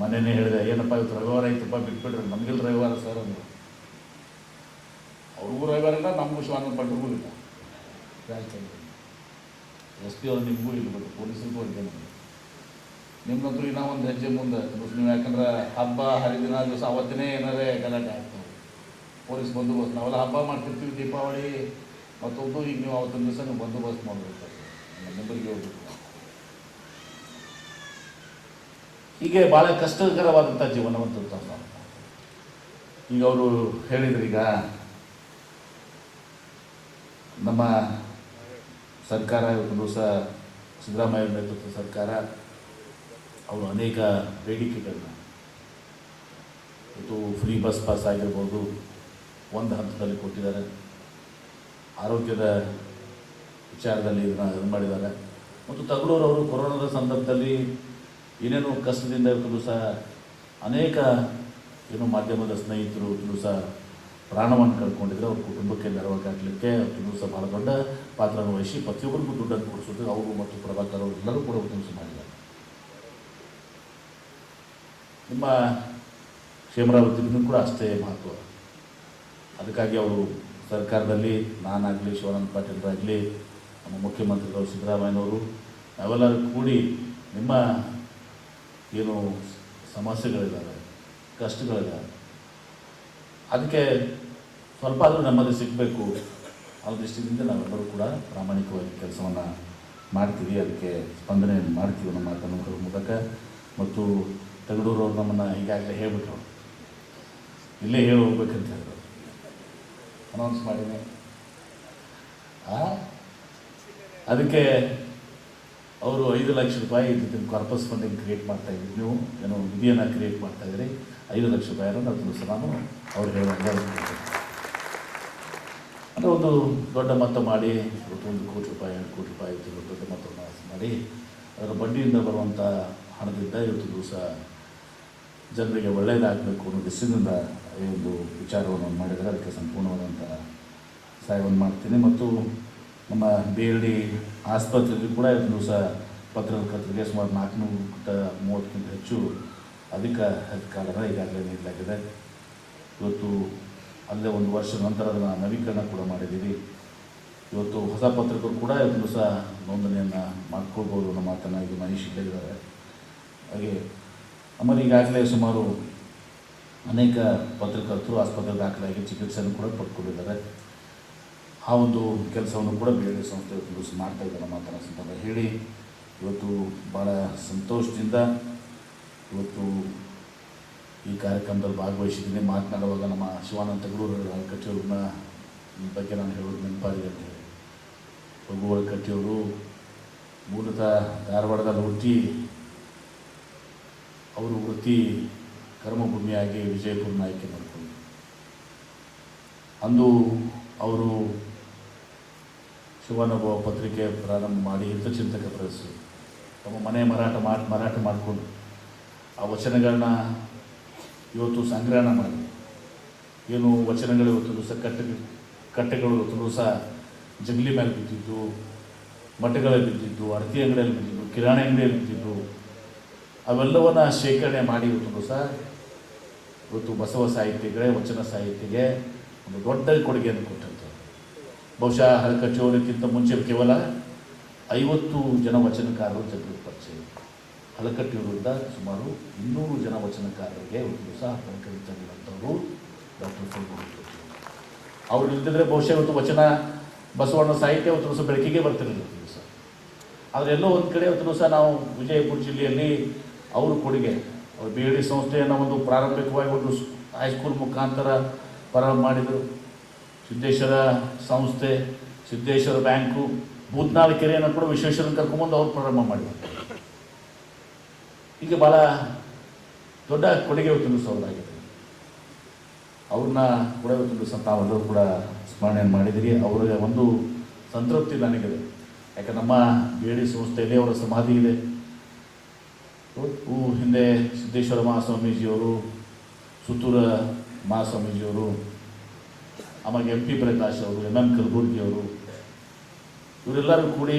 ಮನೆಯೇ ಹೇಳಿದೆ, ಏನಪ್ಪ ಇವತ್ತು ರವಿವಾರ ಐತಪ್ಪ ಬಿಟ್ಬಿಡ್ರಿ, ನಮಗಿಲ್ಲ ರವಿವಾರ ಸರ್ ಅಂದರು. ಅವ್ರಿಗೂ ರವಿವಾರ ಇಲ್ಲ, ನಮಗೂ ಶಿವಾನಂದ ಪಟ್ರಿಗೂ ಇಲ್ಲ. ರಾಜಕೀಯ ಎಸ್ ಪಿ ಅವ್ರು ನಿಮಗೂ ಇಲ್ಲ, ಬಟ್ ಪೊಲೀಸರಿಗೂ ಅಡುಗೆ ನಮಗೆ ನಿಮ್ಗಂತೂ ಇನ್ನೂ ಒಂದು ಹೆಜ್ಜೆ ಮುಂದೆ ನೀವು. ಯಾಕಂದ್ರೆ ಹಬ್ಬ ಹರಿದಿನ ದಿವಸ ಅವತ್ತಿನೇ ಏನಾರೇ ಗಲಾಟೆ ಆಗ್ತವೆ, ಪೊಲೀಸ್ ಬಂದೋಬಸ್ತ್. ನಾವೆಲ್ಲ ಹಬ್ಬ ಮಾಡ್ತಿರ್ತೀವಿ, ದೀಪಾವಳಿ ಮತ್ತೊಂದು. ಈಗ ನೀವು ಅವತ್ತಿನ ದಿವಸ ನೀವು ಬಂದೋಬಸ್ತ್ ಮಾಡಬೇಕು, ಮೆಂಬರ್ಗೆ ಹೋಗ್ಬೇಕು. ಹೀಗೆ ಭಾಳ ಕಷ್ಟಕರವಾದಂಥ ಜೀವನವಂತ. ಈಗ ಅವರು ಹೇಳಿದ್ರು, ಈಗ ನಮ್ಮ ಸರ್ಕಾರ ಇವತ್ತು ದಿವಸ ಸಿದ್ದರಾಮಯ್ಯ ನೇತೃತ್ವದ ಸರ್ಕಾರ ಅವರು ಅನೇಕ ಬೇಡಿಕೆಗಳನ್ನ ಇವತ್ತು ಫ್ರೀ ಬಸ್ ಪಾಸ್ ಆಗಿರ್ಬೋದು ಒಂದು ಹಂತದಲ್ಲಿ ಕೊಟ್ಟಿದ್ದಾರೆ. ಆರೋಗ್ಯದ ವಿಚಾರದಲ್ಲಿ ಇದನ್ನು ಮಾಡಿದ್ದಾರೆ. ಮತ್ತು ತಗಲೂರವರು ಕೊರೋನಾದ ಸಂದರ್ಭದಲ್ಲಿ ಏನೇನು ಕಷ್ಟದಿಂದ ಇವತ್ತು ದಿವಸ ಅನೇಕ ಮಾಧ್ಯಮದ ಸ್ನೇಹಿತರು ಇವತ್ತು ದಿವಸ ಪ್ರಾಣವನ್ನು ಕಳ್ಕೊಂಡಿದ್ರೆ ಅವ್ರ ಕುಟುಂಬಕ್ಕೆ ನೆರವಾಗಲಿಕ್ಕೆ ಇವತ್ತು ದಿವಸ ಭಾಳ ದೊಡ್ಡ ಪಾತ್ರವನ್ನು ವಹಿಸಿ ಪ್ರತಿಯೊಬ್ಬರಿಗೂ ದುಡ್ಡನ್ನು ಕೊಡಿಸೋದು ಅವರು ಮತ್ತು ಪ್ರಭಾಕರ್ ಅವರು ಎಲ್ಲರೂ ಕೂಡ ಇವತ್ತು ದಿವಸ ಮಾಡಿದ್ದಾರೆ. ನಿಮ್ಮ ಕ್ಷೇಮಾಭಿವೃದ್ಧಿಗೂ ಕೂಡ ಅಷ್ಟೇ ಮಹತ್ವ. ಅದಕ್ಕಾಗಿ ಅವರು ಸರ್ಕಾರದಲ್ಲಿ ನಾನಾಗಲಿ, ಶಿವಾನಂದ ಪಾಟೀಲರಾಗಲಿ, ನಮ್ಮ ಮುಖ್ಯಮಂತ್ರಿಗಳು ಸಿದ್ದರಾಮಯ್ಯನವರು ನಾವೆಲ್ಲರೂ ಕೂಡಿ ನಿಮ್ಮ ಏನು ಸಮಸ್ಯೆಗಳಿದ್ದಾವೆ, ಕಷ್ಟಗಳಿದ್ದಾವೆ, ಅದಕ್ಕೆ ಸ್ವಲ್ಪ ಆದರೂ ನೆಮ್ಮದಿ ಸಿಗಬೇಕು ಅನ್ನೋ ದೃಷ್ಟಿಯಿಂದ ನಾವೆಲ್ಲರೂ ಕೂಡ ಪ್ರಾಮಾಣಿಕವಾಗಿ ಕೆಲಸವನ್ನು ಮಾಡ್ತೀವಿ. ಅದಕ್ಕೆ ಸ್ಪಂದನೆ ಮಾಡ್ತೀವಿ ನಮ್ಮ ಮಾತನಾಡುವ ಮೂಲಕ. ಮತ್ತು ತಗಡೂರವ್ರು ನಮ್ಮನ್ನು ಈಗಾಗಲೇ ಹೇಳಿಬಿಟ್ರು, ಇಲ್ಲೇ ಹೇಳಿ ಹೋಗ್ಬೇಕಂತ ಹೇಳಿದ್ರು, ಅನೌನ್ಸ್ ಮಾಡಿದೆ. ಅದಕ್ಕೆ ಅವರು 5 ಲಕ್ಷ ರೂಪಾಯಿ ಇದನ್ನು ಕಾರ್ಪಸ್ ಫಂಡಿಂಗ್ ಕ್ರಿಯೇಟ್ ಮಾಡ್ತಾಯಿದ್ರಿ, ನೀವು ಏನೋ ನಿಧಿಯನ್ನು ಕ್ರಿಯೇಟ್ ಮಾಡ್ತಾಯಿದ್ರಿ. 5 ಲಕ್ಷ ರೂಪಾಯಿಯನ್ನು ಅದನ್ನು ಸಹ ನಾನು ಅವ್ರು ಹೇಳುವಾಗ ಅಂದರೆ ಒಂದು ದೊಡ್ಡ ಮೊತ್ತ ಮಾಡಿ, 1 ಕೋಟಿ ರೂಪಾಯಿ 2 ಕೋಟಿ ರೂಪಾಯಿ ದೊಡ್ಡ ಮೊತ್ತವನ್ನು ಮಾಡಿ ಅದರ ಬಡ್ಡಿಯಿಂದ ಬರುವಂಥ ಹಣದಿಂದ ಇವತ್ತು ದಿವಸ ಜನರಿಗೆ ಒಳ್ಳೆಯದಾಗಬೇಕು ಅನ್ನೋ ದೃಷ್ಟಿಯಿಂದ ಈ ಒಂದು ವಿಚಾರವನ್ನು ಮಾಡಿದರೆ ಅದಕ್ಕೆ ಸಂಪೂರ್ಣವಾದಂಥ ಸಹಾಯವನ್ನು ಮಾಡ್ತೀನಿ. ಮತ್ತು ನಮ್ಮ BLD ಆಸ್ಪತ್ರೆಯಲ್ಲಿ ಕೂಡ ಇವತ್ತು ದಿವಸ ಪತ್ರಕರ್ತರಿಗೆ ಸುಮಾರು 430ಕ್ಕಿಂತ ಹೆಚ್ಚು ಅಧಿಕ ಕಾರ್ಡನ್ನು ಈಗಾಗಲೇ ನೀಡಲಾಗಿದೆ. ಇವತ್ತು ಅಲ್ಲೇ 1 ವರ್ಷದ ನಂತರ ಅದನ್ನು ನವೀಕರಣ ಕೂಡ ಮಾಡಿದ್ದೀವಿ. ಇವತ್ತು ಹೊಸ ಪತ್ರಕರ್ತರು ಕೂಡ ಇವತ್ತು ದಿವಸ ನೋಂದಣಿಯನ್ನು ಮಾಡ್ಕೊಳ್ಬೋದು ಅನ್ನೋ ಮಾತನ್ನು ಈಗ ಮಹೇಶ್ ಹೇಳಿದ್ದಾರೆ. ಹಾಗೆ ನಮ್ಮಲ್ಲಿ ಈಗಾಗಲೇ ಸುಮಾರು ಅನೇಕ ಪತ್ರಕರ್ತರು ಆಸ್ಪತ್ರೆ ದಾಖಲಾಗಿ ಚಿಕಿತ್ಸೆಯನ್ನು ಕೂಡ ಪಡ್ಕೊಂಡಿದ್ದಾರೆ. ಆ ಒಂದು ಕೆಲಸವನ್ನು ಕೂಡ BLD ಸಂಸ್ಥೆ ಇವತ್ತು ದಿವಸ ಮಾಡ್ತಾ ಇದ್ದಾರೆ ಮಾತನಾಡ ಹೇಳಿ ಇವತ್ತು ಭಾಳ ಸಂತೋಷದಿಂದ ಇವತ್ತು ಈ ಕಾರ್ಯಕ್ರಮದಲ್ಲಿ ಭಾಗವಹಿಸಿದ್ದೀನಿ. ಮಾತನಾಡುವಾಗ ನಮ್ಮ ಶಿವಾನಂದ ತಗಡೂರು ಕಟ್ಟಿಯವ್ರನ್ನ ಬಗ್ಗೆ ನಾನು ಹೇಳೋದು ನೆನಪಾಗಿದೆ ಅಂತ ಹೇಳಿ. ರಘು ಕಟ್ಟಿಯವರು ಮೂಲತಃ ಧಾರವಾಡದಲ್ಲಿ ಹುಟ್ಟಿ ಅವರು ವೃತ್ತಿ ಕರ್ಮಭೂಮಿಯಾಗಿ ವಿಜಯಪುರನ ಆಯ್ಕೆ ಮಾಡಿಕೊಂಡು ಅಂದು ಅವರು ಶಿವಾನುಭವ ಪತ್ರಿಕೆ ಪ್ರಾರಂಭ ಮಾಡಿ ಹಿತಚಿಂತಕ ಪ್ರೆಸ್ ತಮ್ಮ ಮನೆ ಮಾರಾಟ ಮಾಡಿಕೊಂಡು ಆ ವಚನಗಳನ್ನ ಇವತ್ತು ಸಂಗ್ರಹಣ ಮಾಡಿ ಏನು ವಚನಗಳು ಇವತ್ತು ದಿವಸ ಕಟ್ಟೆಗಳು ಇವತ್ತು ದಿವಸ ಜಗಲಿ ಮೇಲೆ ಬಿದ್ದಿದ್ದು, ಮಠಗಳಲ್ಲಿ ಬಿದ್ದಿದ್ದು, ಅಡತಿ ಅಂಗಡಿಯಲ್ಲಿ ಬಿದ್ದಿದ್ದು, ಕಿರಾಣಿ ಅಂಗಡಿಯಲ್ಲಿ ಬಿದ್ದಿದ್ದು, ಅವೆಲ್ಲವನ್ನು ಶೇಖರಣೆ ಮಾಡಿ ಇವತ್ತು ದಿವಸ ಇವತ್ತು ಬಸವ ಸಾಹಿತ್ಯಗಳೇ ವಚನ ಸಾಹಿತ್ಯಕ್ಕೆ ಒಂದು ದೊಡ್ಡ ಕೊಡುಗೆಯನ್ನು ಕೊಟ್ಟಂತೆ. ಬಹುಶಃ ಹಳಕಟ್ಟಿಯವರಿಗಿಂತ ಮುಂಚೆ ಕೇವಲ 50 ಜನ ವಚನಕಾರರು ಜನರಿಗೆ ಪರಿಚಯ. ಹಳಕಟ್ಟಿಯವರಿಂದ ಸುಮಾರು 200 ಜನ ವಚನಕಾರರಿಗೆ ಒಂದು ದಿವಸ ಕಲಿತಂಥವರು ಡಾಕ್ಟರ್ ಫಲ್ಗುಣಿ. ಅವ್ರು ಇಲ್ದಿದ್ರೆ ಬಹುಶಃ ಇವತ್ತು ವಚನ ಬಸವಣ್ಣ ಸಾಹಿತ್ಯ ಇವತ್ತು ದಿವಸ ಬೆಳಕಿಗೆ ಬರ್ತಿರಲಿಲ್ಲ ದಿವಸ. ಆದರೆ ಎಲ್ಲೋ ಒಂದು ಕಡೆ ಇವತ್ತು ದಿವಸ ನಾವು ವಿಜಯಪುರ ಜಿಲ್ಲೆಯಲ್ಲಿ ಅವರು ಕೊಡುಗೆ, ಅವರು BLD ಸಂಸ್ಥೆಯನ್ನು ಒಂದು ಪ್ರಾರಂಭಿಕವಾಗಿ ಒಂದು ಹೈಸ್ಕೂಲ್ ಮುಖಾಂತರ ಪ್ರಾರಂಭ ಮಾಡಿದರು. ಸಿದ್ದೇಶ್ವರ ಸಂಸ್ಥೆ, ಸಿದ್ದೇಶ್ವರ ಬ್ಯಾಂಕು, ಬೂತ್ನಾಳ ಕೆರೆಯನ್ನು ಕೂಡ ವಿಶ್ವೇಶ್ವರನ ಕರ್ಕೊಂಬಂದು ಅವ್ರು ಪ್ರಾರಂಭ ಮಾಡಿದರು. ಹೀಗೆ ಭಾಳ ದೊಡ್ಡ ಕೊಡುಗೆ ಇವತ್ತು ದಿವಸ ಅವರಾಗಿದೆ. ಅವ್ರನ್ನ ಕೂಡ ಇವತ್ತು ದಿವಸ ತಾವೆಲ್ಲರೂ ಕೂಡ ಸ್ಮರಣೆ ಮಾಡಿದಿರಿ. ಅವರಿಗೆ ಒಂದು ಸಂತೃಪ್ತಿ ನನಗಿದೆ. ಯಾಕೆ ನಮ್ಮ BLD ಸಂಸ್ಥೆಯಲ್ಲಿ ಅವರ ಸಮಾಧಿ ಇದೆ. ಹಿಂದೆ ಸಿದ್ದೇಶ್ವರ ಮಹಾಸ್ವಾಮೀಜಿಯವರು, ಸುತ್ತೂರ ಮಹಾಸ್ವಾಮೀಜಿಯವರು, ಆಮೇಲೆ MP ಪ್ರಕಾಶ್ ಅವರು, MM ಕಲಬುರ್ಗಿಯವರು, ಇವರೆಲ್ಲರೂ ಕೂಡಿ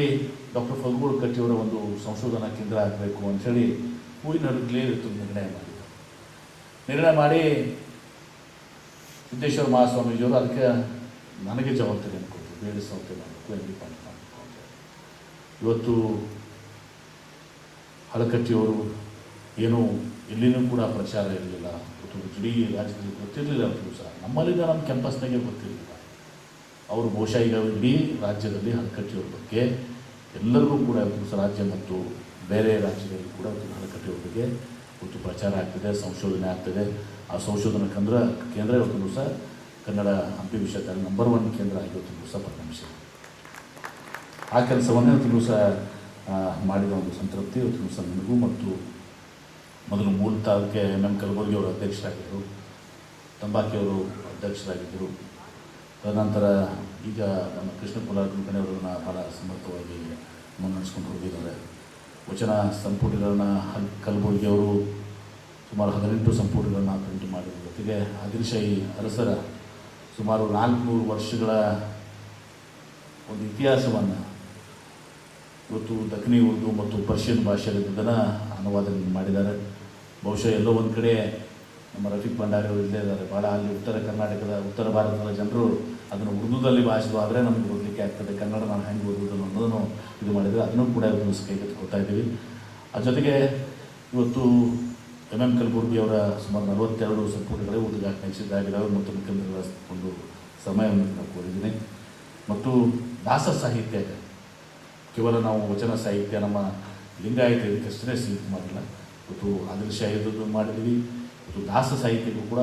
ಡಾಕ್ಟರ್ ಫಲ್ಗುಣಿ ಕಟ್ಟಿಯವರ ಒಂದು ಸಂಶೋಧನಾ ಕೇಂದ್ರ ಆಗಬೇಕು ಅಂಥೇಳಿ ಹೂವಿನ ಹಡಗಲೇ ನಿರ್ಣಯ ಮಾಡಿದ್ದಾರೆ. ನಿರ್ಣಯ ಮಾಡಿ ಸಿದ್ದೇಶ್ವರ ಮಹಾಸ್ವಾಮೀಜಿಯವರು ಅದಕ್ಕೆ ನನಗೆ ಜವಾಬ್ದಾರಿಯನ್ನು ಕೊಟ್ಟರು, ಬೇರೆ ಸಂಸ್ಥೆ ಮಾಡಬೇಕು, ಇಂಡಿಪೆಂಡೆಂಟ್ ಮಾಡಬೇಕು ಅಂತ. ಇವತ್ತು ಹಳಕಟ್ಟಿಯವರು ಏನೂ ಎಲ್ಲಿನೂ ಕೂಡ ಪ್ರಚಾರ ಇರಲಿಲ್ಲ, ಇವತ್ತು ಇಡೀ ರಾಜ್ಯದಲ್ಲಿ ಗೊತ್ತಿರಲಿಲ್ಲ ಅಂತಲೂ ಸಹ, ನಮ್ಮಲ್ಲಿಂದ ನಮ್ಮ ಕ್ಯಾಂಪಸ್ನಾಗೆ ಗೊತ್ತಿರಲಿಲ್ಲ. ಅವರು ಬಹುಶಃ ಈಗ ಇಡೀ ರಾಜ್ಯದಲ್ಲಿ ಹಳಕಟ್ಟಿಯವ್ರ ಬಗ್ಗೆ ಎಲ್ಲರಿಗೂ ಕೂಡ ಇವತ್ತು ರಾಜ್ಯ ಮತ್ತು ಬೇರೆ ರಾಜ್ಯದಲ್ಲಿ ಕೂಡ ಹಳಕಟ್ಟಿಯವ್ರ ಬಗ್ಗೆ ಇವತ್ತು ಪ್ರಚಾರ ಆಗ್ತಿದೆ, ಸಂಶೋಧನೆ ಆಗ್ತಿದೆ. ಆ ಸಂಶೋಧನಾ ಕೇಂದ್ರ ಇವತ್ತು ಸಹ ಕನ್ನಡ ಹಂಪಿ ವಿಷಯದಲ್ಲಿ ನಂಬರ್ 1 ಕೇಂದ್ರ ಆಗಿವತ್ತು ಸಹ ಪರಿಣಮಿಸಿದೆ. ಆ ಕೆಲಸವನ್ನು ಇವತ್ತು ಸಹ ಮಾಡಿದ ಒಂದು ಸಂತೃಪ್ತಿ ಇವತ್ತು ಸಹ ನನಗೂ ಮತ್ತು ಮೊದಲು ಮೂಲತಃ ಅದಕ್ಕೆ MM ಕಲಬುರ್ಗಿ ಅವರು ಅಧ್ಯಕ್ಷರಾಗಿದ್ದರು, ತಂಬಾಕಿಯವರು ಅಧ್ಯಕ್ಷರಾಗಿದ್ದರು. ತದನಂತರ ಈಗ ನಮ್ಮ ಕೃಷ್ಣ ಕುಲಾರ್ ಕುಲಕರ್ಣಿಯವರನ್ನ ಭಾಳ ಸಮರ್ಥವಾಗಿ ಮುನ್ನಡೆಸ್ಕೊಂಡು ಹೋಗಿದ್ದಾರೆ. ವಚನ ಸಂಪುಟಗಳನ್ನು ಕಲಬುರ್ಗಿಯವರು ಸುಮಾರು 18 ಸಂಪುಟಗಳನ್ನು ಪ್ರಿಂಟ್ ಮಾಡಿದ ಜೊತೆಗೆ ಆದಿಲಶಾಹಿ ಅರಸರ ಸುಮಾರು 400 ವರ್ಷಗಳ ಒಂದು ಇತಿಹಾಸವನ್ನು ಇವತ್ತು ದಕ್ಷಿಣಿ ಉರ್ದು ಮತ್ತು ಪರ್ಷಿಯನ್ ಭಾಷೆಗಳಿದ್ದನ್ನು ಅನುವಾದನೆ ಮಾಡಿದ್ದಾರೆ. ಬಹುಶಃ ಎಲ್ಲೋ ಒಂದು ಕಡೆ ನಮ್ಮ ರಫೀಕ್ ಭಂಡಾರಿ ಅವರು ಇಲ್ಲೇ ಇದ್ದಾರೆ. ಭಾಳ ಅಲ್ಲಿ ಉತ್ತರ ಭಾರತದ ಜನರು ಅದನ್ನು ಉರ್ದುದಲ್ಲಿ ಭಾಷೆವಾದರೆ ನಮಗೆ ಓದಲಿಕ್ಕೆ ಆಗ್ತದೆ, ಕನ್ನಡ ನಾನು ಹೆಂಗೆ ಓದೋದನ್ನು ಅನ್ನೋದನ್ನು ಇದು ಮಾಡಿದರೆ ಅದನ್ನು ಕೂಡ ಇವತ್ತು ಕೈಗೆತ್ತಿಕೊಳ್ತಾ ಇದ್ದೀವಿ. ಅದ್ರ ಜೊತೆಗೆ ಇವತ್ತು MM ಕಲಬುರ್ಗಿ ಅವರ ಸುಮಾರು 42 ಸಂಪುಟಗಳೇ ಉದ್ಘಾಟನೆಸಿದ್ದಾಗಿದ್ದಾವೆ ಮತ್ತು ಮುಖ್ಯಮಂತ್ರಿಗಳ ಒಂದು ಸಮಯವನ್ನು ನಾನು ಕೋರಿದ್ದೀನಿ. ಮತ್ತು ದಾಸ ಸಾಹಿತ್ಯ, ಕೇವಲ ನಾವು ವಚನ ಸಾಹಿತ್ಯ ನಮ್ಮ ಲಿಂಗಾಯತ ಇದಕ್ಕಷ್ಟೇ ಸೀಮಿತ ಮಾಡಿಲ್ಲ, ಇವತ್ತು ಆದಿಲಶಾಹಿದು ಮಾಡಿದ್ದೀವಿ. ಇವತ್ತು ದಾಸ ಸಾಹಿತ್ಯಕ್ಕೂ ಕೂಡ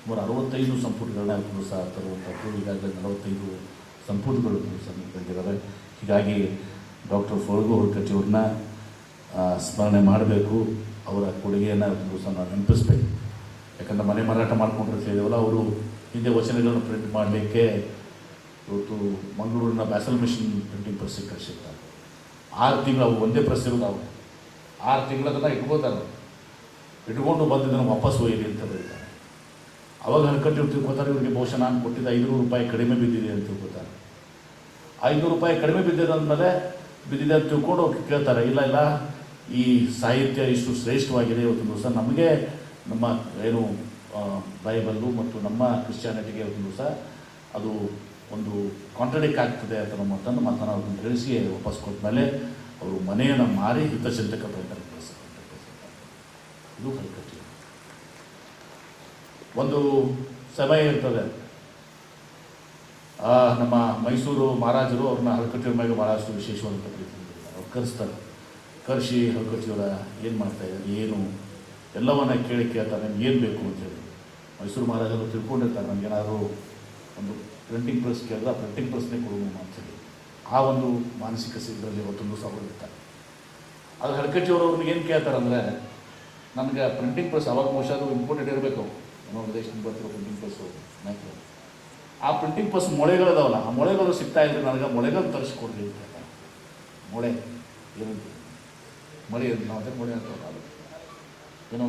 ಸುಮಾರು 65 ಸಂಪುಟಗಳನ್ನ ಇವತ್ತು ಸಹ ತರುವಂಥದ್ದು. ಈಗಾಗಲೇ 45 ಸಂಪುಟಗಳು ಸಹ ಬಂದಿದ್ದಾವೆ. ಹೀಗಾಗಿ ಡಾಕ್ಟರ್ ಫೋರ್ಗು ಹೊರಕಟ್ಟಿಯವ್ರನ್ನ ಸ್ಮರಣೆ ಮಾಡಬೇಕು, ಅವರ ಕೊಡುಗೆಯನ್ನು ಇವತ್ತು ಸಹ ನಾವು ನೆನಪಿಸ್ಬೇಕು. ಯಾಕಂದರೆ ಮನೆ ಮಾರಾಟ ಮಾಡ್ಕೊಂಡಿರ್ತಿದ್ದೇವಲ್ಲ, ಅವರು ಹಿಂದೆ ವಚನಗಳನ್ನು ಪ್ರಿಂಟ್ ಮಾಡಲಿಕ್ಕೆ ಇವತ್ತು ಮಂಗಳೂರಿನ ಬ್ಯಾಸಲ್ ಮಿಷನ್ ಪ್ರಿಂಟಿಂಗ್ ಪ್ರೆಸ್ಸಿಗೆ ಕಳಿಸಿರ್ತಾರೆ. 6 ತಿಂಗಳು ಅವು ಒಂದೇ ಪ್ರೆಸ್ ಇರೋದು, ಅವು 6 ತಿಂಗಳದನ್ನು ಇಟ್ಕೋತಾರೆ. ಇಟ್ಕೊಂಡು ಬಂದಿದ್ದನ್ನು ವಾಪಸ್ ಒಯ್ಯಿರಿ ಅಂತ ಹೇಳ್ತಾರೆ. ಅವಾಗ ಹಳಕಟ್ಟಿಯವ್ರು ತಿಳ್ಕೊತಾರೆ, ಇವರಿಗೆ ಬಹುಶಃ ನಾನು ಕೊಟ್ಟಿದ್ದ 500 ರೂಪಾಯಿ ಕಡಿಮೆ ಬಿದ್ದಿದೆ ಅಂತ ತಿಳ್ಕೊತಾರೆ. 500 ರೂಪಾಯಿ ಕಡಿಮೆ ಬಿದ್ದಿದೆ ಅಂದಮೇಲೆ ಬಿದ್ದಿದೆ ಅಂತ ತಿಳ್ಕೊಂಡು ಕೇಳ್ತಾರೆ, ಇಲ್ಲ ಈ ಸಾಹಿತ್ಯ ಇಷ್ಟು ಶ್ರೇಷ್ಠವಾಗಿದೆ, ಇವತ್ತು ದಿವಸ ನಮಗೆ ನಮ್ಮ ಏನು ಬೈಬಲ್ಲು ಮತ್ತು ನಮ್ಮ ಕ್ರಿಶ್ಚಿಯಾನಿಟಿಗೆ ಇವತ್ತು ದಿವಸ ಅದು ಒಂದು ಕಾಂಟ್ರಡಿಕ್ಟ್ ಆಗ್ತದೆ ಅಂತ ನಮ್ಮ ಮಾತನ್ನು ತಿಳಿಸಿ ವಾಪಸ್ ಕೊಟ್ಟ ಮೇಲೆ ಅವರು ಮನೆಯನ್ನು ಮಾರಿ ಹಿತಚಿಂತಕ ಪ್ರಯತ್ನ ಇದು ಹಳಕಟ್ಟಿ. ಒಂದು ಸಮಯ ಇರ್ತದೆ, ನಮ್ಮ ಮೈಸೂರು ಮಹಾರಾಜರು ಅವ್ರನ್ನ ಹಳಕಟ್ಟಿಯವ್ರ ಮೇಲೆ ಭಾಳಷ್ಟು ವಿಶೇಷವಾದ ಪ್ರೀತಿ ಅವ್ರು ಕರೆಸಿ ಹಳಕಟ್ಟಿಯವರ ಏನು ಮಾಡ್ತಾಯಿದ್ದಾರೆ, ಏನು ಎಲ್ಲವನ್ನ ಕೇಳ್ತಾರೆ, ನಮ್ಗೆ ಏನು ಬೇಕು ಅಂತೇಳಿ. ಮೈಸೂರು ಮಹಾರಾಜರು ತಿಳ್ಕೊಂಡಿರ್ತಾರೆ, ನಮಗೇನಾದರೂ ಒಂದು ಪ್ರಿಂಟಿಂಗ್ ಪ್ರೆಸ್ ಕೇಳಿದ್ರೆ ಆ ಪ್ರಿಂಟಿಂಗ್ ಪ್ರೆಸ್ನೇ ಕೊಡೋಣ ಅಂತೇಳಿ. ಆ ಒಂದು ಮಾನಸಿಕ ಸ್ಥಿತಿಯಲ್ಲಿ ಇವತ್ತೊಂದು ಇರ್ತಾರೆ. ಅದು ಹಳಕಟ್ಟಿಯವರು ಅವ್ರಿಗೆ ಏನು ಕೇಳ್ತಾರೆ ಅಂದರೆ, ನನಗೆ ಪ್ರಿಂಟಿಂಗ್ ಪ್ರೆಸ್ ಅವಾಗ ಬಹುಶಃ ಅದು ಇಂಪೋರ್ಟೆಡ್ ಇರಬೇಕು, ನಮ್ಮ ವಿದೇಶದಿಂದ ಬರ್ತಿರೋ ಪ್ರಿಂಟಿಂಗ್ ಪ್ರೆಸ್ಸು ನಾಯ್ತು. ಆ ಪ್ರಿಂಟಿಂಗ್ ಪ್ರೆಸ್ ಮೊಳೆಗಳಿದಾವಲ್ಲ, ಆ ಮೊಳೆಗಳು ಸಿಗ್ತಾ ಇದ್ರೆ ನನಗೆ ಮೊಳೆಗಳು ತರಿಸ್ಕೊಡ್ರಿ ಅಂತ ಹೇಳ್ತಾರೆ. ಮೊಳೆ ಏನಂತ ಮಳೆ ನಾವು ಅದೇ ಮೊಳೆ ಅಂತ ಏನೋ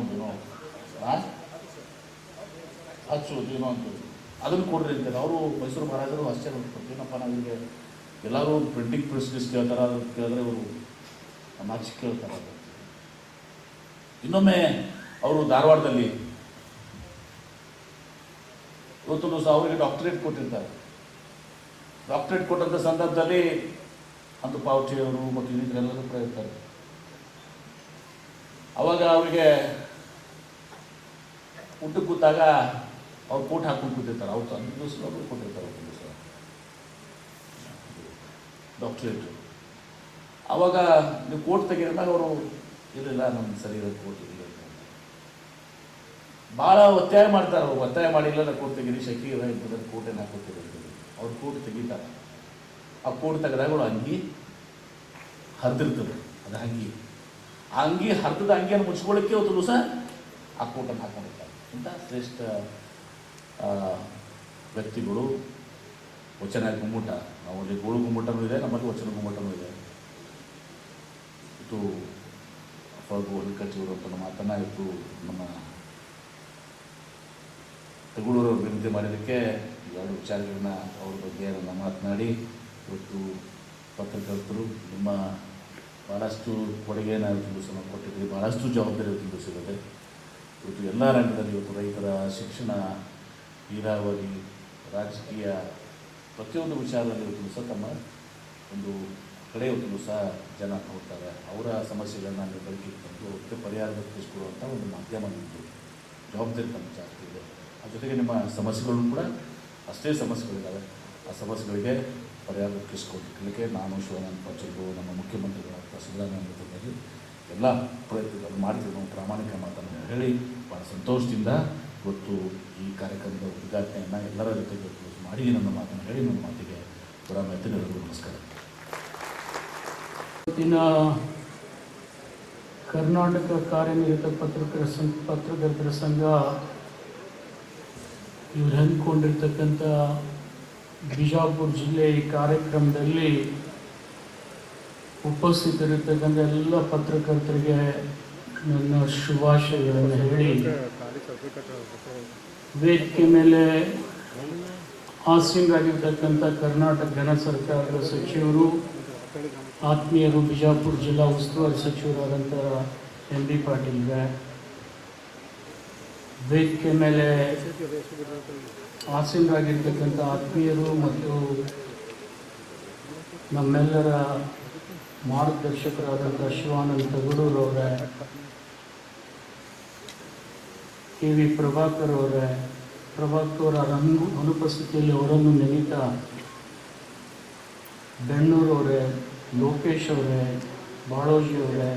ಹಚ್ಚೋದು ಏನೋ ಅಂತ ಅದನ್ನು ಕೊಡ್ರಿ ಅಂತ ಅವರು ಮೈಸೂರು ಮಹಾರಾಜರು ಆಶ್ಚರ್ಯ ಏನಪ್ಪ ನಾವಿಗೆ ಎಲ್ಲರೂ ಪ್ರಿಂಟಿಂಗ್ ಪ್ರೆಸ್ ಕೇಳ್ತಾರೆ, ಅದನ್ನು ಕೇಳಿದ್ರೆ ಇವರು ನಮ್ಮ ಆಚೆ ಕೇಳ್ತಾರೆ. ಅದು ಇನ್ನೊಮ್ಮೆ ಅವರು ಧಾರವಾಡದಲ್ಲಿ ಇವತ್ತು ಸಹ ಅವರಿಗೆ ಡಾಕ್ಟರೇಟ್ ಕೊಟ್ಟಿರ್ತಾರೆ. ಡಾಕ್ಟರೇಟ್ ಕೊಟ್ಟಂಥ ಸಂದರ್ಭದಲ್ಲಿ ಅಂತ ಪಾವಟಿಯವರು ಮತ್ತು ಇನ್ನಿತರೆಲ್ಲರೂ ಕೂಡ ಇರ್ತಾರೆ. ಅವಾಗ ಅವರಿಗೆ ಊಟಕ್ಕೆ ಕೂತಾಗ ಅವ್ರು ಕೋಟ್ ಹಾಕೊಂಡು ಕೂತಿರ್ತಾರೆ. ಅವ್ರು ಅಂದು ದಿವಸ ಕೊಟ್ಟಿರ್ತಾರೆ ಒಂದು ದಿವಸ ಡಾಕ್ಟರೇಟ್. ಆವಾಗ ನೀವು ಕೋಟ್ ತೆಗೆದಾಗ ಅವರು ಇರಲಿಲ್ಲ, ನಮ್ಮ ಸರಿ ಇರೋದು ಕೋಟ್ ಇಲ್ಲ ಭಾಳ ಒತ್ತಾಯ ಮಾಡ್ತಾರೆ. ಅವ್ರು ಒತ್ತಾಯ ಮಾಡಿಲ್ಲ ಕೋಟ್ ತೆಗೀರಿ, ಶಕಿ ಇರ್ತದೆ, ಕೋಟೇನು ಹಾಕೋತಿರೋದು. ಅವ್ರು ಕೋಟ್ ತೆಗಿತಾರೆ. ಆ ಕೋಟ್ ತೆಗೆದಾಗ ಅವಳು ಅಂಗಿ ಹರಿದಿರ್ತದೆ, ಅದು ಅಂಗಿ. ಆ ಅಂಗಿ ಹರಿದ ಅಂಗಿಯನ್ನು ಮುಚ್ಕೊಳ್ಳಿಕ್ಕೆ ಒಂದು ದಿವಸ ಆ ಕೋಟನ್ನು ಹಾಕೊಂಡಿರ್ತಾರೆ. ಇಂಥ ಶ್ರೇಷ್ಠ ವ್ಯಕ್ತಿಗಳು. ವಚನ ಗುಮ್ಮಟ, ನಮ್ಮಲ್ಲಿ ಗೋಳು ಗುಮ್ಮಟನೂ ಇದೆ, ನಮ್ಮಲ್ಲಿ ವಚನ ಗುಮ್ಮಟನೂ ಇದೆ. ಇದು ಫರ್ಗು ಹಳಕಟ್ಟಿಯವರು ಅಂತ ಮಾತನ್ನು ಇವತ್ತು ನಮ್ಮ ತಗೊಳ್ಳೂರವ್ರು ವಿನಂತಿ ಮಾಡಿದ್ದಕ್ಕೆ 2 ವಿಚಾರಗಳನ್ನ ಅವ್ರ ಬಗ್ಗೆ ನನ್ನ ಮಾತನಾಡಿ ಇವತ್ತು ಪತ್ರಕರ್ತರು ನಿಮ್ಮ ಭಾಳಷ್ಟು ಕೊಡುಗೆಯನ್ನು ಇವತ್ತು ದಿವಸ ಕೊಟ್ಟಿದ್ದೀವಿ, ಭಾಳಷ್ಟು ಜವಾಬ್ದಾರಿ ಇವತ್ತು ಸಿಗುತ್ತೆ. ಇವತ್ತು ಎಲ್ಲ ಎಲ್ಲ ರಂಗದಲ್ಲಿ ಇವತ್ತು ರೈತರ ಶಿಕ್ಷಣ, ನೀರಾವರಿ, ರಾಜಕೀಯ ಪ್ರತಿಯೊಂದು ವಿಚಾರದಲ್ಲಿ ಇವತ್ತು ಸಹ ತಮ್ಮ ಒಂದು ಕಡೆ ಇವತ್ತು ಸಹ ಜನ ನೋಡ್ತಾರೆ. ಅವರ ಸಮಸ್ಯೆಗಳನ್ನ ಅಲ್ಲಿ ಬೆಳಕಿಗೆ ತಂದು ಅದಕ್ಕೆ ಪರಿಹಾರ ದೊರಕಿಸಿಕೊಡುವಂಥ ಒಂದು ಮಾಧ್ಯಮ ನಿಮ್ಮದು, ಜವಾಬ್ದಾರಿ ತಮ್ಮ ಜಾಸ್ತಿ ಇದೆ. ಅದ್ರ ಜೊತೆಗೆ ನಿಮ್ಮ ಸಮಸ್ಯೆಗಳು ಕೂಡ ಅಷ್ಟೇ ಸಮಸ್ಯೆಗಳಿದ್ದಾವೆ. ಆ ಸಮಸ್ಯೆಗಳಿಗೆ ಪರಿಹಾರ ದೊರಕಿಸಿಕೊಡಲಿಕ್ಕೆ ನಾನು ಶಿವಾನಂದ ಪಾಟೀಲ್, ನಮ್ಮ ಮುಖ್ಯಮಂತ್ರಿಗಳಾದ ಸಿದ್ದರಾಮಯ್ಯ ನೇತೃತ್ವದಲ್ಲಿ ಎಲ್ಲ ಪ್ರಯತ್ನಗಳನ್ನು ಮಾಡ್ತೀವಿ. ನಾವು ಪ್ರಾಮಾಣಿಕ ಮಾತನ್ನು ಹೇಳಿ ಭಾಳ ಸಂತೋಷದಿಂದ ಇವತ್ತು ಈ ಕಾರ್ಯಕ್ರಮದ ಉದ್ಘಾಟನೆಯನ್ನು ಎಲ್ಲರ ಜೊತೆಗೆ ಮಾಡಿ ನನ್ನ ಮಾತನ್ನು ಹೇಳಿ ನನ್ನ ಮಾತಿಗೆ ವಿರಾಮ ಹೇಳ್ತೀನಿ. ನಮಸ್ಕಾರ. ಇವತ್ತಿನ ಕರ್ನಾಟಕ ಕಾರ್ಯನಿರತ ಪತ್ರಕರ್ತರ ಸಂಘ ಇವರು ಹಮ್ಮಿಕೊಂಡಿರ್ತಕ್ಕಂಥ ಬಿಜಾಪುರ ಜಿಲ್ಲೆ ಈ ಕಾರ್ಯಕ್ರಮದಲ್ಲಿ ಉಪಸ್ಥಿತರಿರ್ತಕ್ಕಂಥ ಎಲ್ಲ ಪತ್ರಕರ್ತರಿಗೆ ನನ್ನ ಶುಭಾಶಯಗಳನ್ನು ಹೇಳಿ, ವೇದಿಕೆ ಮೇಲೆ ಆಸೀನರಾಗಿರ್ತಕ್ಕಂಥ ಕರ್ನಾಟಕ ಘನ ಸರ್ಕಾರದ ಸಚಿವರು, ಆತ್ಮೀಯರು, ಬಿಜಾಪುರ ಜಿಲ್ಲಾ ಉಸ್ತುವಾರಿ ಸಚಿವರಾದಂಥ ಎಂ.ಬಿ. ಪಾಟೀಲ್ಗೆ, ವೇದಿಕೆ ಮೇಲೆ ಆಸೀನರಾಗಿರ್ತಕ್ಕಂಥ ಆತ್ಮೀಯರು ಮತ್ತು ನಮ್ಮೆಲ್ಲರ ಮಾರ್ಗದರ್ಶಕರಾದಂಥ ಶಿವಾನಂದ ತಗಡೂರವರೇ, ಕೆ.ವಿ. ಪ್ರಭಾಕರ್ ಅವರೇ, ಪ್ರಭಾಕರ್ ಅವರ ಅನುಪಸ್ಥಿತಿಯಲ್ಲಿ ಅವರನ್ನು ನೆನೀತಾ ಬೆಣ್ಣೂರವರೇ, ಲೋಕೇಶ್ ಅವರೇ, ಬಾಳೋಜಿ ಅವರೇ,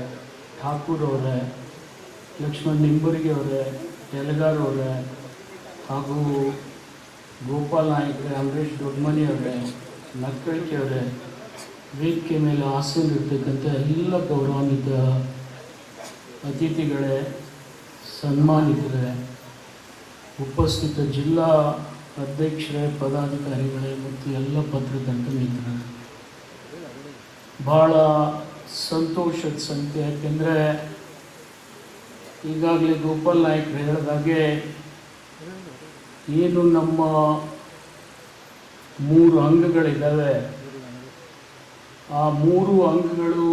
ಠಾಕೂರ್ ಅವರೇ, ಲಕ್ಷ್ಮಣ್ ನಿಂಬರ್ಗಿ ಅವರೇ, ಯಲಗಾರ್ ಅವರೇ ಹಾಗೂ ಗೋಪಾಲ್ ನಾಯ್ಕರೇ, ಅಂಬರೀಷ್ ದೊಡ್ಡಮನಿ ಅವರೇ, ನಕ್ಕಳಿಕೆ ಅವರೇ, ವೇದಿಕೆ ಮೇಲೆ ಆಸೀನರಿರ್ತಕ್ಕಂಥ ಎಲ್ಲ ಗೌರವಾನ್ವಿತ ಅತಿಥಿಗಳೇ, ಸನ್ಮಾನಿತರೇ, ಉಪಸ್ಥಿತ ಜಿಲ್ಲಾ ಅಧ್ಯಕ್ಷರೇ, ಪದಾಧಿಕಾರಿಗಳೇ ಮತ್ತು ಎಲ್ಲ ಪತ್ರಕರ್ತ ಮಿತ್ರರೇ, ಭಾಳ ಸಂತೋಷದ ಸಂಖ್ಯೆ. ಯಾಕೆಂದರೆ ಈಗಾಗಲೇ ಗೋಪಾಲ್ ನಾಯ್ಕರು ಹೇಳಿದಾಗೆ ಏನು ನಮ್ಮ 3 ಅಂಗಗಳಿದ್ದಾವೆ, ಆ 3 ಅಂಗಗಳು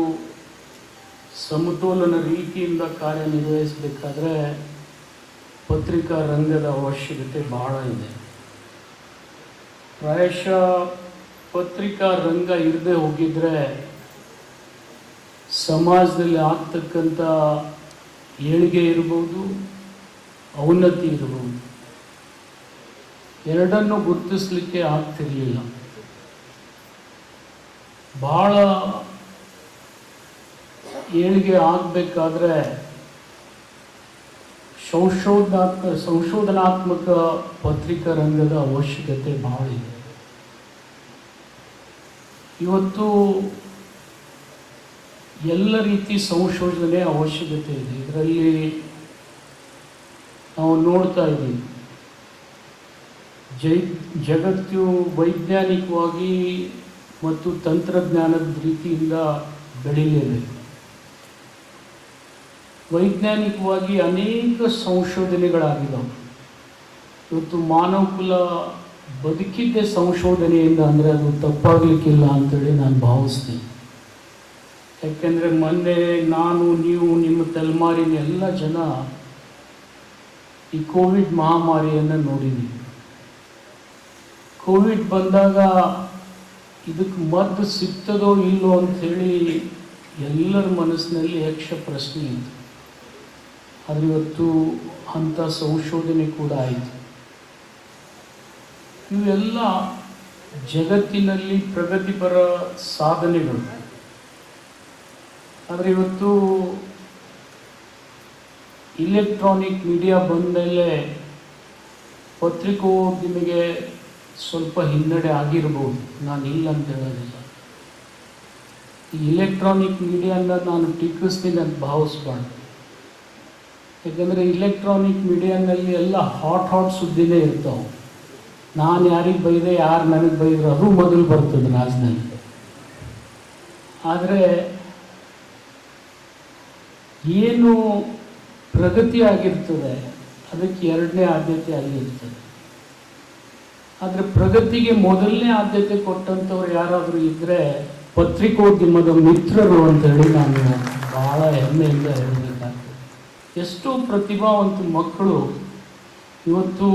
ಸಮತೋಲನ ರೀತಿಯಿಂದ ಕಾರ್ಯನಿರ್ವಹಿಸಬೇಕಾದ್ರೆ ಪತ್ರಿಕಾ ರಂಗದ ಅವಶ್ಯಕತೆ ಬಹಳ ಇದೆ. ಪ್ರಾಯಶಃ ಪತ್ರಿಕಾ ರಂಗ ಇರದೇ ಹೋಗಿದ್ರೆ ಸಮಾಜದಲ್ಲಿ ಆಗ್ತಕ್ಕಂಥ ಏಳಿಗೆ ಇರ್ಬೋದು, ಔನ್ನತಿ ಇರ್ಬೋದು, ಎರಡನ್ನೂ ಗುರುತಿಸಲಿಕ್ಕೆ ಆಗ್ತಿರಲಿಲ್ಲ. ಭಾಳ ಏಳಿಗೆ ಆಗಬೇಕಾದ್ರೆ ಸಂಶೋಧನಾತ್ಮಕ ಪತ್ರಿಕಾ ರಂಗದ ಅವಶ್ಯಕತೆ ಭಾಳ ಇದೆ. ಇವತ್ತು ಎಲ್ಲ ರೀತಿ ಸಂಶೋಧನೆ ಅವಶ್ಯಕತೆ ಇದೆ. ಇದರಲ್ಲಿ ನಾವು ನೋಡ್ತಾ ಇದ್ದೀವಿ, ಜಗತ್ತು ವೈಜ್ಞಾನಿಕವಾಗಿ ಮತ್ತು ತಂತ್ರಜ್ಞಾನದ ರೀತಿಯಿಂದ ಬೆಳೀಲೇಬೇಕು. ವೈಜ್ಞಾನಿಕವಾಗಿ ಅನೇಕ ಸಂಶೋಧನೆಗಳಾಗಿದ್ದಾವೆ. ಇವತ್ತು ಮಾನವ ಕುಲ ಬದುಕಿದ್ದೇ ಸಂಶೋಧನೆಯಿಂದ ಅಂದರೆ ಅದು ತಪ್ಪಾಗಲಿಕ್ಕಿಲ್ಲ ಅಂತೇಳಿ ನಾನು ಭಾವಿಸ್ತೀನಿ. ಯಾಕೆಂದರೆ ಮೊನ್ನೆ ನಾನು, ನೀವು, ನಿಮ್ಮ ತಲೆಮಾರಿನ ಎಲ್ಲ ಜನ ಈ ಕೋವಿಡ್ ಮಹಾಮಾರಿಯನ್ನು ನೋಡಿದ್ದೀವಿ. ಕೋವಿಡ್ ಬಂದಾಗ ಇದಕ್ಕೆ ಮದ್ದು ಸಿಗ್ತದೋ ಇಲ್ಲೋ ಅಂಥೇಳಿ ಎಲ್ಲರ ಮನಸ್ಸಿನಲ್ಲಿ ಯಕ್ಷ ಪ್ರಶ್ನೆ ಇತ್ತು. ಆದರೆ ಇವತ್ತು ಅಂಥ ಸಂಶೋಧನೆ ಕೂಡ ಆಯಿತು. ಇವೆಲ್ಲ ಜಗತ್ತಿನಲ್ಲಿ ಪ್ರಗತಿಪರ ಸಾಧನೆಗಳು. ಆದರೆ ಇವತ್ತು ಇಲೆಕ್ಟ್ರಾನಿಕ್ ಮೀಡಿಯಾ ಬಂದ ಮೇಲೆ ಪತ್ರಿಕೋದ್ಯಮಿಗೆ ಸ್ವಲ್ಪ ಹಿನ್ನಡೆ ಆಗಿರ್ಬೋದು, ನಾನು ಇಲ್ಲ ಅಂತ ಹೇಳೋದಿಲ್ಲ. ಈ ಇಲೆಕ್ಟ್ರಾನಿಕ್ ಮೀಡಿಯಾನ ನಾನು ಟೀಕಿಸ್ತೀನಿ ಅಂತ ಭಾವಿಸ್ಬಾರ್ದು. ಯಾಕಂದರೆ ಇಲೆಕ್ಟ್ರಾನಿಕ್ ಮೀಡಿಯಾನಲ್ಲಿ ಎಲ್ಲ ಹಾಟ್ ಸುದ್ದಿನೇ ಇರ್ತಾವೆ. ನಾನು ಯಾರಿಗೆ ಬೈದೆ, ಯಾರು ನನಗೆ ಬೈದ್ರು ಅದು ಮೊದಲು ಬರ್ತದೆ ರಾಜ್ಯದಲ್ಲಿ. ಆದರೆ ಏನು ಪ್ರಗತಿ ಆಗಿರ್ತದೆ ಅದಕ್ಕೆ ಎರಡನೇ ಆದ್ಯತೆ ಅಲ್ಲಿರ್ತದೆ. ಆದರೆ ಪ್ರಗತಿಗೆ ಮೊದಲನೇ ಆದ್ಯತೆ ಕೊಟ್ಟಂಥವ್ರು ಯಾರಾದರೂ ಇದ್ದರೆ ಪತ್ರಿಕೋದ್ಯಮದ ಮಿತ್ರರು ಅಂತೇಳಿ ನಾನು ಭಾಳ ಹೆಮ್ಮೆಯಿಂದ ಹೇಳಬೇಕಾಗ್ತದೆ. ಎಷ್ಟೋ ಪ್ರತಿಭಾವಂತ ಮಕ್ಕಳು ಇವತ್ತು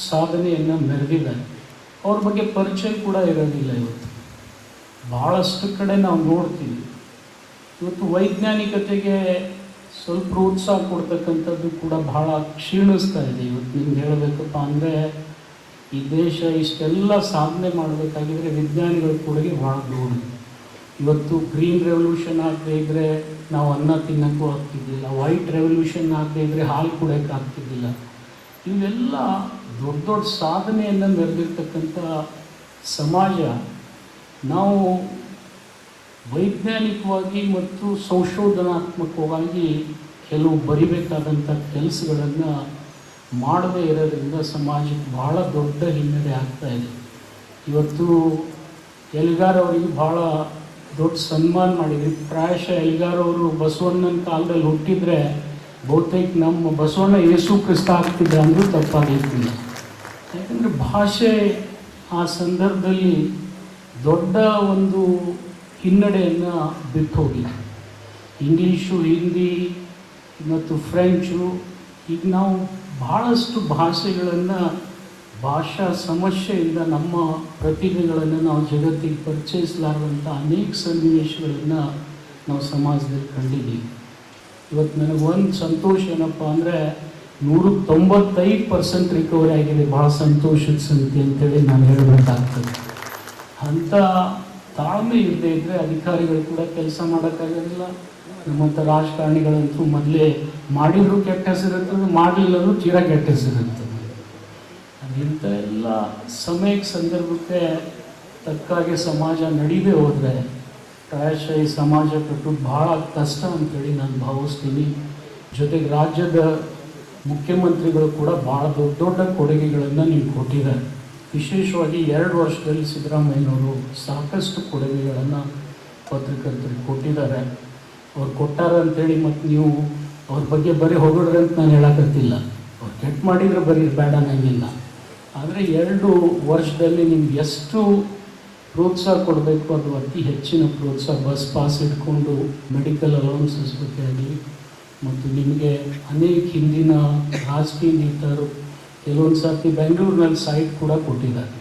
ಸಾಧನೆಯನ್ನು ಮೆರೆದಿದ್ದಾರೆ. ಅವ್ರ ಬಗ್ಗೆ ಪರಿಚಯ ಕೂಡ ಇರೋದಿಲ್ಲ. ಇವತ್ತು ಭಾಳಷ್ಟು ಕಡೆ ನಾವು ನೋಡ್ತೀವಿ. ಇವತ್ತು ವೈಜ್ಞಾನಿಕತೆಗೆ ಸ್ವಲ್ಪ ಪ್ರೋತ್ಸಾಹ ಕೊಡ್ತಕ್ಕಂಥದ್ದು ಕೂಡ ಭಾಳ ಕ್ಷೀಣಿಸ್ತಾ ಇದೆ. ಇವತ್ತು ನಿಮ್ಗೆ ಹೇಳಬೇಕಪ್ಪ ಅಂದರೆ ಈ ದೇಶ ಇಷ್ಟೆಲ್ಲ ಸಾಧನೆ ಮಾಡಬೇಕಾಗಿದ್ರೆ ವಿಜ್ಞಾನಿಗಳ ಕೊಡುಗೆ ಭಾಳ ದೊಡ್ಡದು. ಇವತ್ತು ಗ್ರೀನ್ ರೆವಲ್ಯೂಷನ್ ಆಗದೆ ಇದ್ದರೆ ನಾವು ಅನ್ನ ತಿನ್ನೋಕ್ಕೂ ಆಗ್ತಿದ್ದಿಲ್ಲ, ವೈಟ್ ರೆವಲ್ಯೂಷನ್ ಆಗದೆ ಇದ್ದರೆ ಹಾಲು ಕುಡಿಯೋಕ್ಕೆ ಆಗ್ತಿದ್ದಿಲ್ಲ. ಇವೆಲ್ಲ ದೊಡ್ಡ ದೊಡ್ಡ ಸಾಧನೆಯನ್ನು ಮೆರೆದಿರ್ತಕ್ಕಂಥ ಸಮಾಜ. ನಾವು ವೈಜ್ಞಾನಿಕವಾಗಿ ಮತ್ತು ಸಂಶೋಧನಾತ್ಮಕವಾಗಿ ಕೆಲವು ಬರಿಬೇಕಾದಂಥ ಕೆಲಸಗಳನ್ನು ಮಾಡದೇ ಇರೋದ್ರಿಂದ ಸಮಾಜಕ್ಕೆ ಭಾಳ ದೊಡ್ಡ ಹಿನ್ನಡೆ ಆಗ್ತಾಯಿದೆ. ಇವತ್ತು ಎಲ್ಗಾರ್ ಅವರಿಗೆ ಭಾಳ ದೊಡ್ಡ ಸನ್ಮಾನ ಮಾಡಿದ್ವಿ. ಪ್ರಾಯಶಃ ಎಲ್ಗಾರ್ ಅವರು ಬಸವಣ್ಣನ ಕಾಲದಲ್ಲಿ ಹುಟ್ಟಿದರೆ ಬಹುತೇಕ ನಮ್ಮ ಬಸವಣ್ಣ ಯೇಸು ಕ್ರಿಸ್ತ ಆಗ್ತಿದ್ದ ಅಂದರೂ ತಪ್ಪಾಗಿರ್ತಿಲ್ಲ. ಯಾಕಂದರೆ ಭಾಷೆ ಆ ಸಂದರ್ಭದಲ್ಲಿ ದೊಡ್ಡ ಒಂದು ಹಿನ್ನಡೆಯನ್ನು ಬಿಟ್ಟು ಹೋಗಿದೆ. ಇಂಗ್ಲೀಷು, ಹಿಂದಿ ಮತ್ತು ಫ್ರೆಂಚು, ಈಗ ನಾವು ಭಾಳಷ್ಟು ಭಾಷೆಗಳನ್ನು ಭಾಷಾ ಸಮಸ್ಯೆಯಿಂದ ನಮ್ಮ ಪ್ರತಿಭೆಗಳನ್ನು ನಾವು ಜಗತ್ತಿಗೆ ಪರಿಚಯಿಸಲಾರಂಥ ಅನೇಕ ಸನ್ನಿವೇಶಗಳನ್ನು ನಾವು ಸಮಾಜದಲ್ಲಿ ಕಂಡಿದ್ದೀವಿ. ಇವತ್ತು ನನಗೆ ಒಂದು ಸಂತೋಷ ಏನಪ್ಪ ಅಂದರೆ 195% ರಿಕವರಿ ಆಗಿದೆ. ಭಾಳ ಸಂತೋಷದ ಸಂಗತಿ ಅಂತೇಳಿ ನಾನು ಹೇಳಬೇಕಾಗ್ತದೆ. ಅಂಥ ತಾಳ್ಮೆ ಇಲ್ಲದೆ ಇದ್ದರೆ ಅಧಿಕಾರಿಗಳು ಕೂಡ ಕೆಲಸ ಮಾಡೋಕ್ಕಾಗೋದಿಲ್ಲ. ನಮ್ಮಂಥ ರಾಜಕಾರಣಿಗಳಂತೂ ಮೊದಲೇ ಮಾಡಿದರೂ ಕೆಟ್ಟ ಹೆಸರಿರ್ತದೆ, ಮಾಡಲಿಲ್ಲರೂ ತೀರಾ ಕೆಟ್ಟ ಹೆಸರಿರ್ತದೆ. ಇಂಥ ಎಲ್ಲ ಸಮಯಕ್ಕೆ ಸಂದರ್ಭಕ್ಕೆ ತಕ್ಕಾಗೆ ಸಮಾಜ ನಡೀದೇ ಹೋದರೆ ಪ್ರಾಯಶಃ ಈ ಸಮಾಜ ಕಟ್ಟೋದು ಭಾಳ ಕಷ್ಟ ಅಂತೇಳಿ ನಾನು ಭಾವಿಸ್ತೀನಿ. ಜೊತೆಗೆ ರಾಜ್ಯದ ಮುಖ್ಯಮಂತ್ರಿಗಳು ಕೂಡ ಭಾಳ ದೊಡ್ಡ ದೊಡ್ಡ ಕೊಡುಗೆಗಳನ್ನು ನೀವು ಕೊಟ್ಟಿದ್ದಾರೆ. ವಿಶೇಷವಾಗಿ 2 ವರ್ಷದಲ್ಲಿ ಸಿದ್ದರಾಮಯ್ಯನವರು ಸಾಕಷ್ಟು ಕೊಡುಗೆಗಳನ್ನು ಪತ್ರಕರ್ತರಿಗೆ ಕೊಟ್ಟಿದ್ದಾರೆ. ಅವ್ರು ಕೊಟ್ಟಾರ ಅಂಥೇಳಿ ಮತ್ತು ನೀವು ಅವ್ರ ಬಗ್ಗೆ ಬರೀ ಹೊಗಳ್ರಿ ಅಂತ ನಾನು ಹೇಳಕತ್ತಿಲ್ಲ. ಅವ್ರು ಕೆಟ್ಟ ಮಾಡಿದರೆ ಬರೀ ಬೇಡ ಅನ್ನಂಗಿಲ್ಲ. ಆದರೆ 2 ವರ್ಷದಲ್ಲಿ ನಿಮ್ಗೆ ಎಷ್ಟು ಪ್ರೋತ್ಸಾಹ ಕೊಡಬೇಕು ಅದು ಅತಿ ಹೆಚ್ಚಿನ ಪ್ರೋತ್ಸಾಹ. ಬಸ್ ಪಾಸ್ ಇಟ್ಕೊಂಡು ಮೆಡಿಕಲ್ ಅಲೌನ್ಸಸ್ ಬಗ್ಗೆ ಆಗಲಿ ಮತ್ತು ನಿಮಗೆ ಅನೇಕ ಹಿಂದಿನ ರಾಜಕೀಯ ನೇತರು ಕೆಲವೊಂದು ಸರ್ತಿ ಬೆಂಗಳೂರಿನಲ್ಲಿ ಸೈಟ್ ಕೂಡ ಕೊಟ್ಟಿದ್ದಾರೆ.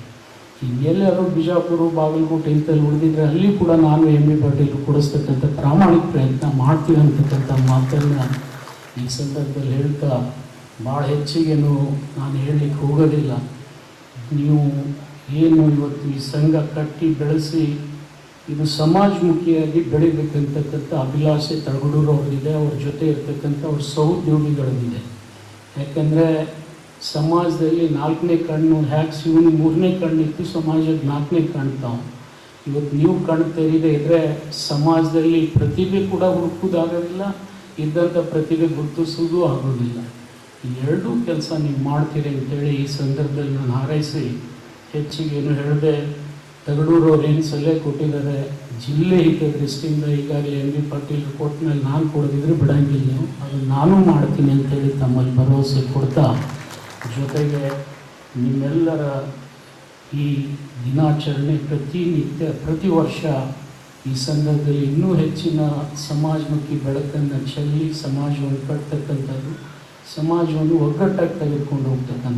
ಎಲ್ಲರೂ ಬಿಜಾಪುರ, ಬಾಗಲಕೋಟೆ ಇಂಥಲ್ಲಿ ಉಳಿದಿದ್ರೆ ಅಲ್ಲಿ ಕೂಡ ನಾನು MB ಪಾಟೀಲ್ ಕೊಡಿಸ್ತಕ್ಕಂಥ ಪ್ರಾಮಾಣಿಕ ಪ್ರಯತ್ನ ಮಾಡ್ತೀವಿ ಅಂತಕ್ಕಂಥ ಮಾತನ್ನು ಈ ಸಂದರ್ಭದಲ್ಲಿ ಹೇಳ್ತಾ ಭಾಳ ಹೆಚ್ಚಿಗೇನು ನಾನು ಹೇಳಲಿಕ್ಕೆ ಹೋಗೋದಿಲ್ಲ. ನೀವು ಏನು ಇವತ್ತು ಈ ಸಂಘ ಕಟ್ಟಿ ಬೆಳೆಸಿ ಇದು ಸಮಾಜಮುಖಿಯಾಗಿ ಬೆಳಿಬೇಕಂತಕ್ಕಂಥ ಅಭಿಲಾಷೆ ತಳಗಡೂರು ಅವ್ರದ್ದಿದೆ. ಅವ್ರ ಜೊತೆ ಇರ್ತಕ್ಕಂಥ ಅವ್ರ ಸಹೋದ್ಯೋಗಿಗಳದ್ದಿದೆ. ಯಾಕಂದರೆ ಸಮಾಜದಲ್ಲಿ 4ನೇ ಕಣ್ಣು ಹ್ಯಾಕ್ ಶಿವನು 3ನೇ ಕಣ್ಣಿತ್ತು, ಸಮಾಜದ 4ನೇ ಕಾಣ್ತಾವೆ. ಇವತ್ತು ನೀವು ಕಣ್ಣು ತೆರೀದೇ ಇದ್ದರೆ ಸಮಾಜದಲ್ಲಿ ಪ್ರತಿಭೆ ಕೂಡ ಹುಡುಕೋದಾಗೋದಿಲ್ಲ, ಇದ್ದಂಥ ಪ್ರತಿಭೆ ಗುರುತಿಸೋದು ಆಗೋದಿಲ್ಲ. ಈ 2 ಕೆಲಸ ನೀವು ಮಾಡ್ತೀರಿ ಅಂತೇಳಿ ಈ ಸಂದರ್ಭದಲ್ಲಿ ನಾನು ಹಾರೈಸಿ ಹೆಚ್ಚಿಗೇನು ಹೇಳಿದೆ. ತಗಡೂರು ಅವ್ರು ಏನು ಸಲಹೆ ಕೊಟ್ಟಿದ್ದಾರೆ ಜಿಲ್ಲೆ ಹಿತದೃಷ್ಟಿಯಿಂದ ಈಗಾಗಲೇ MB ಪಾಟೀಲ್ ಕೊಟ್ಟ ಮೇಲೆ ನಾನು ಕೊಡೋದಿದ್ರೆ ಬಿಡಂಗಿಲ್ಲ, ನೀವು ಅದು ನಾನು ಮಾಡ್ತೀನಿ ಅಂತೇಳಿ ತಮ್ಮಲ್ಲಿ ಭರವಸೆ ಕೊಡ್ತಾ, ಜೊತೆಗೆ ನಿಮ್ಮೆಲ್ಲರ ಈ ದಿನಾಚರಣೆ ಪ್ರತಿ ವರ್ಷ ಈ ಸಂದರ್ಭದಲ್ಲಿ ಇನ್ನೂ ಹೆಚ್ಚಿನ ಸಮಾಜಮುಖಿ ಬೆಳಕನ್ನು ಚೆಲ್ಲಿ ಸಮಾಜವನ್ನು ಕಟ್ತಕ್ಕಂಥದ್ದು, ಸಮಾಜವನ್ನು ಒಗ್ಗಟ್ಟಾಗಿ ತೆಗೆದುಕೊಂಡು ಹೋಗ್ತಕ್ಕಂಥ